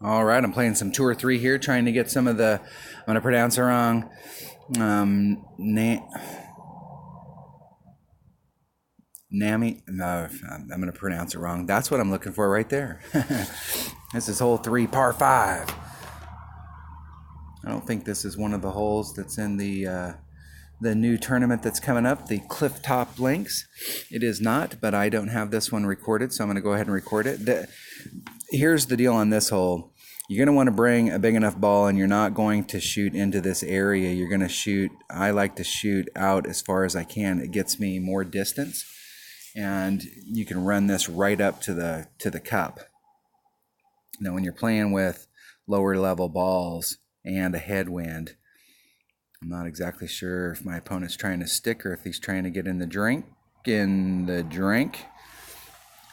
All right, I'm playing some 2 or 3 here, trying to get some of the, I'm going to pronounce it wrong, Nami, no, I'm going to pronounce it wrong. That's what I'm looking for right there. This is hole 3, par 5. I don't think this is one of the holes that's in the new tournament that's coming up, the Cliff Top Links. It is not, but I don't have this one recorded, so I'm going to go ahead and record it. Here's the deal on this hole. You're going to want to bring a big enough ball, and you're not going to shoot into this area. You're going to shoot, I like to shoot out as far as I can. It gets me more distance, and you can run this right up to the cup. Now, when you're playing with lower level balls and a headwind, I'm not exactly sure if my opponent's trying to stick or if he's trying to get in the drink.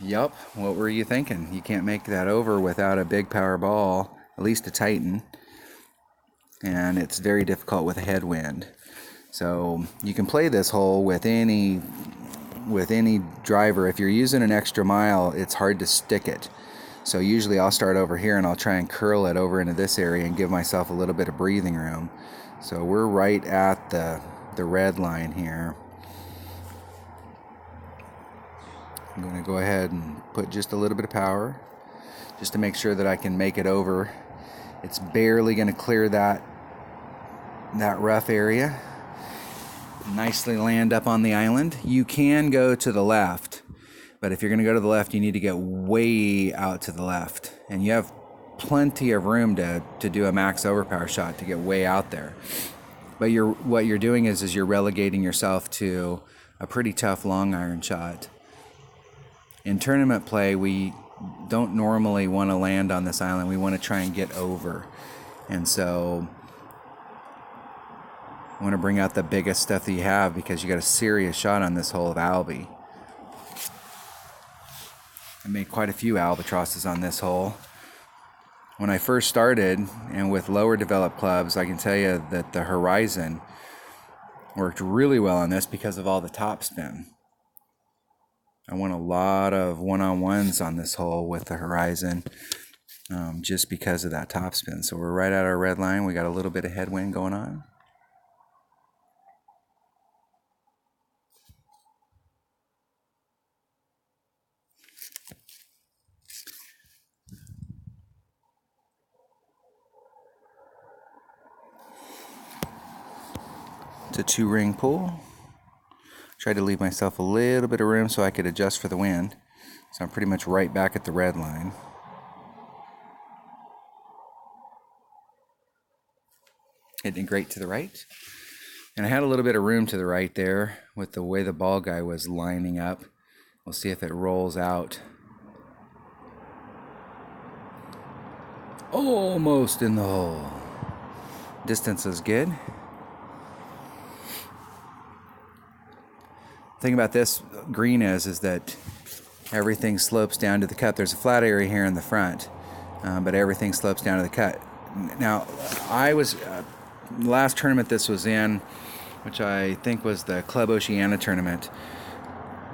Yup, what were you thinking? You can't make that over without a big power ball, at least a Titan. And it's very difficult with a headwind. So you can play this hole with any driver. If you're using an extra mile, it's hard to stick it. So usually I'll start over here and I'll try and curl it over into this area and give myself a little bit of breathing room. So we're right at the red line here. I'm going to go ahead and put just a little bit of power just to make sure that I can make it over. It's barely going to clear that rough area. Nicely land up on the island. You can go to the left, but if you're going to go to the left, you need to get way out to the left. And you have plenty of room to do a max overpower shot to get way out there. But what you're doing is you're relegating yourself to a pretty tough long iron shot. In tournament play, we don't normally want to land on this island. We want to try and get over. And so I want to bring out the biggest stuff that you have because you got a serious shot on this hole of Albie. I made quite a few albatrosses on this hole. When I first started, and with lower developed clubs, I can tell you that the Horizon worked really well on this because of all the topspin. I won a lot of one-on-ones on this hole with the Horizon just because of that topspin. So we're right at our red line. We got a little bit of headwind going on. It's a 2-ring pool. Tried to leave myself a little bit of room so I could adjust for the wind. So I'm pretty much right back at the red line. Hitting great to the right. And I had a little bit of room to the right there with the way the ball guy was lining up. We'll see if it rolls out. Almost in the hole. Distance is good. The thing about this green is that everything slopes down to the cup. There's a flat area here in the front, but everything slopes down to the cut. Now, I was, the last tournament this was in, which I think was the Club Oceana tournament,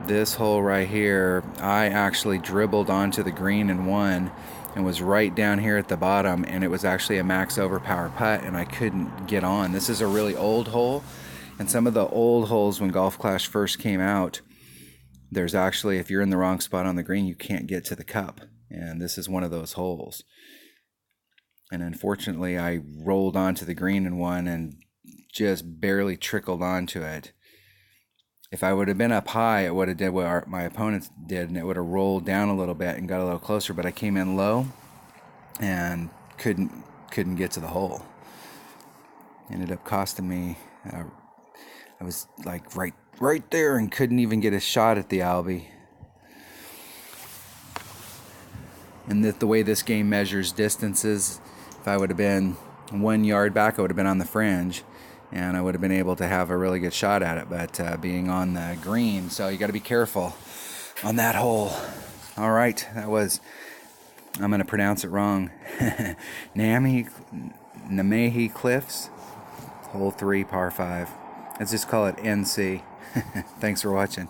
this hole right here, I actually dribbled onto the green and won, and was right down here at the bottom, and it was actually a max overpower putt, and I couldn't get on. This is a really old hole. And some of the old holes when Golf Clash first came out, there's actually, if you're in the wrong spot on the green, you can't get to the cup. And this is one of those holes. And unfortunately, I rolled onto the green and won and just barely trickled onto it. If I would have been up high, it would have did what my opponents did, and it would have rolled down a little bit and got a little closer. But I came in low and couldn't get to the hole. Ended up costing me... I was like right there and couldn't even get a shot at the Albie. And the way this game measures distances, if I would have been 1 yard back, I would have been on the fringe, and I would have been able to have a really good shot at it. But being on the green, so you got to be careful on that hole. All right, I'm going to pronounce it wrong. Namhae Cliffs, hole 3, par 5. Let's just call it NC. Thanks for watching.